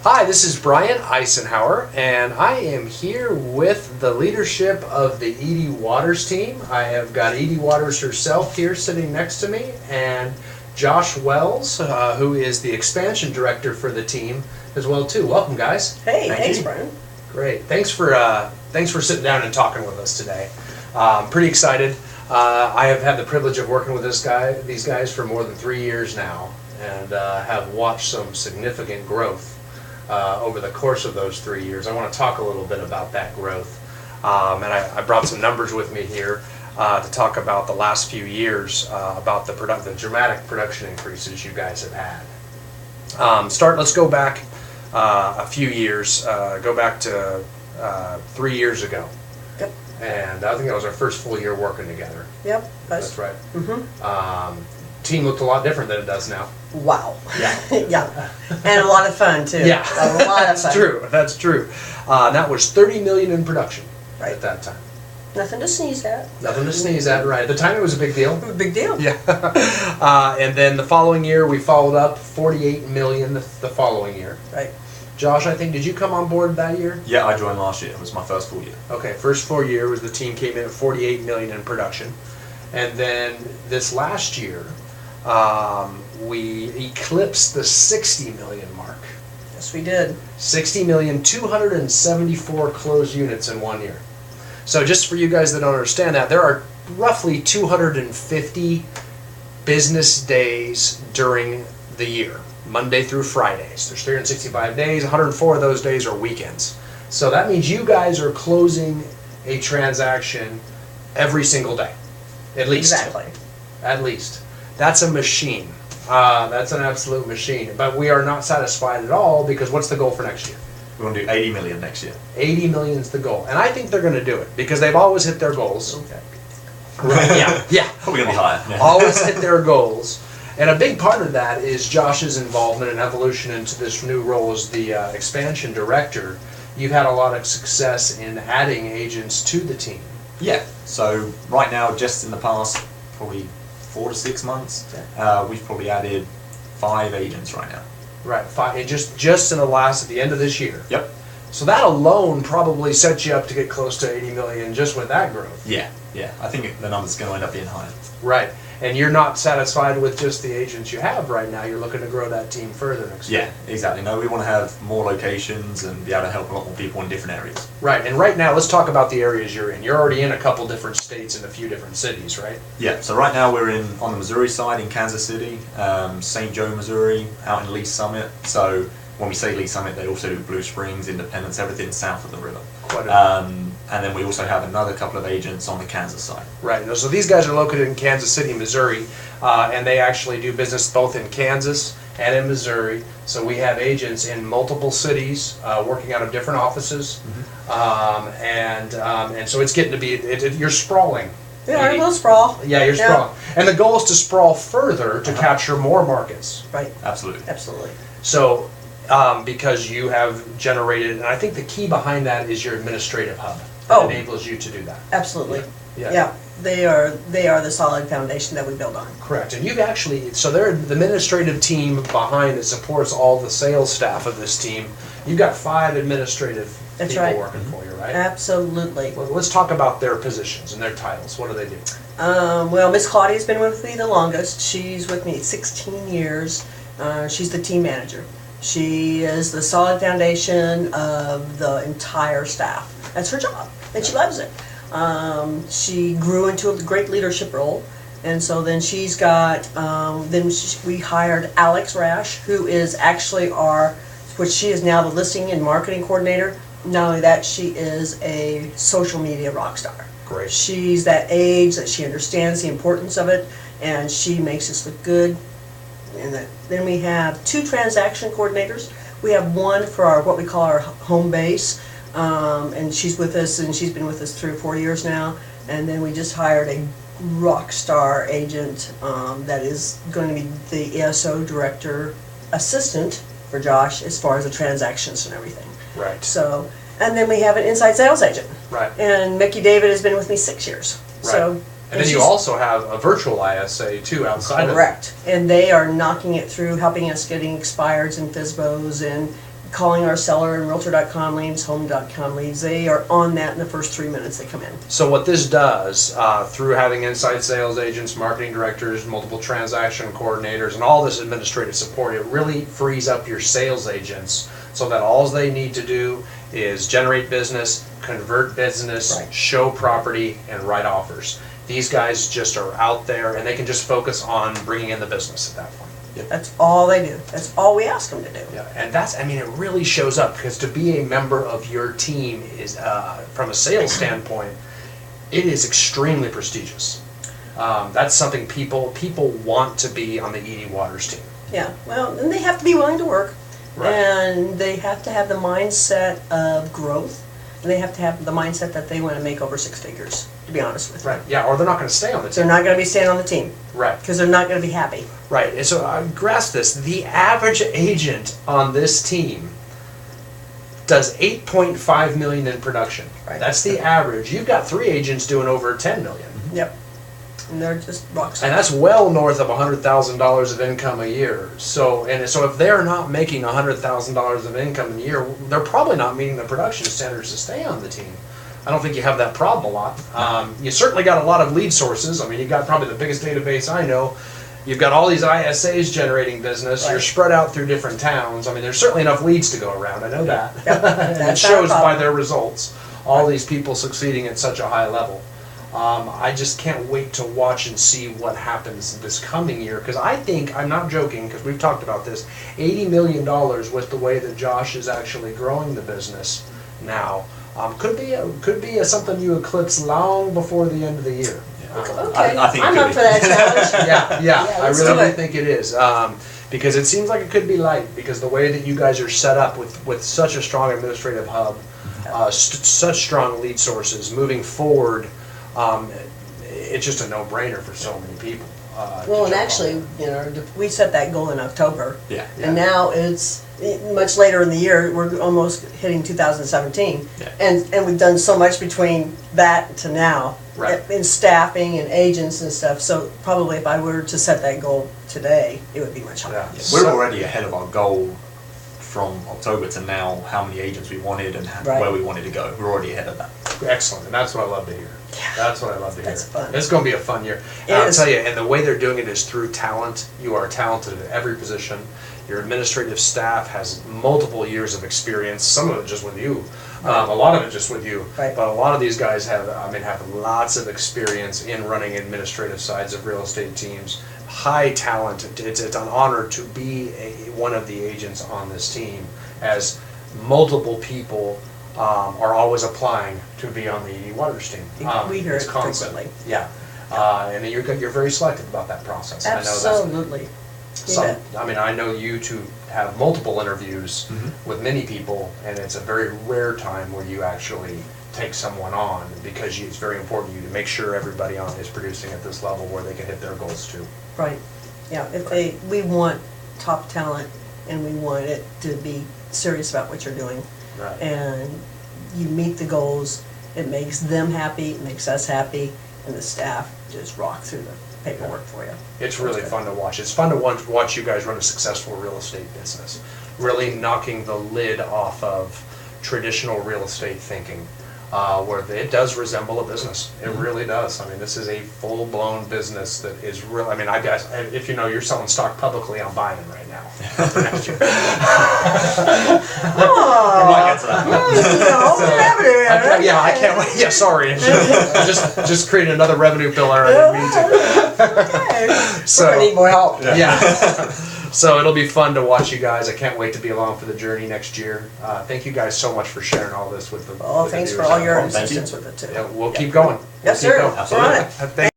Hi, this is Brian Icenhower, and I am here with the leadership of the Edie Waters team. I have got Edie Waters herself here sitting next to me, and Josh Wells, who is the expansion director for the team as well too. Welcome, guys. Hey, thanks, Brian. Great. Thanks for sitting down and talking with us today. Pretty excited. I have had the privilege of working with these guys for more than 3 years now, and have watched some significant growth over the course of those 3 years. I want to talk a little bit about that growth, and I brought some numbers with me here to talk about the last few years, about the dramatic production increases you guys have had. Let's go back a few years. Go back to 3 years ago. Yep. And I think that was our first full year working together. Yep. That's right. Mm-hmm. Team looked a lot different than it does now. Wow. Yeah. Yeah. And a lot of fun, too. Yeah. A lot of fun. True. That's true. That was $30 million in production at that time. Nothing to sneeze at. Nothing to sneeze at, right. At the time it was a big deal. A big deal. Yeah. And then the following year we followed up $48 million the following year. Right. Josh, I think, did you come on board that year? Yeah, I joined last year. It was my first full year. Okay, first full year was the team came in at $48 million in production. And then this last year, we eclipsed the $60 million mark. Yes, we did. 60 million, 274 closed units in 1 year. So just for you guys that don't understand that, there are roughly 250 business days during the year, Monday through Fridays. There's 365 days, 104 of those days are weekends. So that means you guys are closing a transaction every single day, at least. Exactly. At least. That's a machine. That's an absolute machine. But we are not satisfied at all, because what's the goal for next year? We want to do 80 million next year. 80 million is the goal. And I think they're going to do it, because they've always hit their goals. Okay. Right, yeah, yeah. Probably going to be higher. Yeah. Always hit their goals. And a big part of that is Josh's involvement and evolution into this new role as the expansion director. You've had a lot of success in adding agents to the team. Yeah. So right now, just in the past probably 4 to 6 months, we've probably added 5 agents right now. Right, 5, and just in at the end of this year. Yep. So that alone probably sets you up to get close to 80 million just with that growth. Yeah, yeah. I think the number's going to end up being higher. Right, and you're not satisfied with just the agents you have right now. You're looking to grow that team further next year. Yeah, exactly. No, we want to have more locations and be able to help a lot more people in different areas. Right, and right now let's talk about the areas you're in. You're already in a couple different states and a few different cities, right? Yeah, so right now we're on the Missouri side in Kansas City, St. Joe, Missouri, out in Lee Summit. So when we say Lee Summit, they also do Blue Springs, Independence, everything south of the river. And then we also have another couple of agents on the Kansas side. Right, so these guys are located in Kansas City, Missouri, and they actually do business both in Kansas and in Missouri. So we have agents in multiple cities working out of different offices. Mm-hmm. And so it's getting to be, you're sprawling. Yeah, a little sprawl. Yeah, you're sprawling. And the goal is to sprawl further to capture more markets. Right. Absolutely. Absolutely. So, because you have generated, and I think the key behind that is your administrative hub. That enables you to do that. Absolutely. Yeah. They are the solid foundation that we build on. Correct. And you've actually, so they're the administrative team behind that supports all the sales staff of this team. You've got 5 administrative people working for you, right? Absolutely. Well, let's talk about their positions and their titles. What do they do? Well, Miss Claudia's been with me the longest. She's with me 16 years. She's the team manager. She is the solid foundation of the entire staff. That's her job, and she loves it. She grew into a great leadership role, and so then she's got, we hired Alex Rash, who is actually she is now the listing and marketing coordinator. Not only that, she is a social media rock star. Great. She's that age that she understands the importance of it, and she makes us look good. And then we have 2 transaction coordinators. We have one for what we call our home base, and she's with us, and she's been with us 3 or 4 years now. And then we just hired a rock star agent that is going to be the ESO director assistant for Josh as far as the transactions and everything. Right. So, and then we have an inside sales agent. Right. And Mickey David has been with me 6 years. Right. So. And then you also have a virtual ISA too outside of it. Correct. And they are knocking it through, helping us getting expireds and FISBOs and calling our seller and Realtor.com leads, Home.com leads. They are on that in the first 3 minutes they come in. So what this does, through having inside sales agents, marketing directors, multiple transaction coordinators, and all this administrative support, it really frees up your sales agents so that all they need to do is generate business, convert business, Right. show property, and write offers. These guys just are out there and they can just focus on bringing in the business at that point. That's all they do. That's all we ask them to do. Yeah, and that's, I mean, it really shows up because to be a member of your team is, from a sales standpoint, it is extremely prestigious. That's something people want to be on the Edie Waters team. Yeah, well, and they have to be willing to work. Right. And they have to have the mindset of growth. And they have to have the mindset that they want to make over 6 figures, to be honest with you. Right, yeah, or they're not going to stay on the They're team. not going to be staying on the team Right, because they're not going to be happy. right. And so grasp this. The average agent on this team does 8.5 million in production. Right. That's the average. You've got 3 agents doing over 10 million. Yep. And they're just rock stars. And that's well north of $100,000 of income a year. So if they're not making $100,000 of income a year, they're probably not meeting the production standards to stay on the team. I don't think you have that problem a lot. You certainly got a lot of lead sources. I mean, you got probably the biggest database I know. You've got all these ISAs generating business. Right. You're spread out through different towns. I mean, there's certainly enough leads to go around. I know that. Yep, And it that's not a shows by problem. their results. All these people succeeding at such a high level. I just can't wait to watch and see what happens this coming year, because I think, I'm not joking, because we've talked about this, $80 million with the way that Josh is actually growing the business now, could be something you eclipse long before the end of the year. Okay, I think it I'm could up be. for that challenge. Yeah, Yeah, I let's do really it. think it is, because it seems like it could be light, because the way that you guys are set up with such a strong administrative hub, such strong lead sources, moving forward, it's just a no-brainer for so many people. To Well, and jump actually, on. you know, we set that goal in October. Yeah. And now it's much later in the year, we're almost hitting 2017. Yeah. And we've done so much between that to now. Right. In staffing and agents and stuff. So probably if I were to set that goal today, it would be much higher. Yeah. We're So- already ahead of our goal from October to now, how many agents we wanted and Right. where we wanted to go. We're already ahead of that. Excellent, and that's what I love to hear. Yeah. That's what I love to hear. That's fun. It's going to be a fun year. It And I'll is. tell you, and the way they're doing it is through talent. You are talented at every position. Your administrative staff has multiple years of experience. Some of it just with you, a lot of it just with you. Right. But a lot of these guys have lots of experience in running administrative sides of real estate teams. High talent. It's an honor to be one of the agents on this team, as multiple people are always applying to be on the Edie Waters team. We hear It's it constant. frequently. Yeah, and you're very selective about that process. I know that's Absolutely. You bet. I know you two have multiple interviews Mhm. with many people, and it's a very rare time where you actually take someone on, because it's very important to you to make sure everybody on is producing at this level where they can hit their goals too. Right. Yeah, we want top talent and we want it to be serious about what you're doing. Right. And you meet the goals, it makes them happy, it makes us happy, and the staff just rock through the paperwork for you. It's really fun to watch. It's fun to watch you guys run a successful real estate business, really knocking the lid off of traditional real estate thinking, where it does resemble a business. It really does. I mean, this is a full-blown business that is real. I mean, I guess if you know you're selling stock publicly, I'm buying it right now for next year. We might get to that. Yeah, I can't wait. Yeah, sorry. Just creating another revenue pillar. I didn't mean to. So- We're gonna need more help. Yeah. So it'll be fun to watch you guys. I can't wait to be along for the journey next year. Thank you guys so much for sharing all this with the. Well, with the thanks for viewers all at your home. Thank you. assistance with it too. Yeah, we'll keep going. Yes, We'll keep sir. going. We're on it. Absolutely. Thank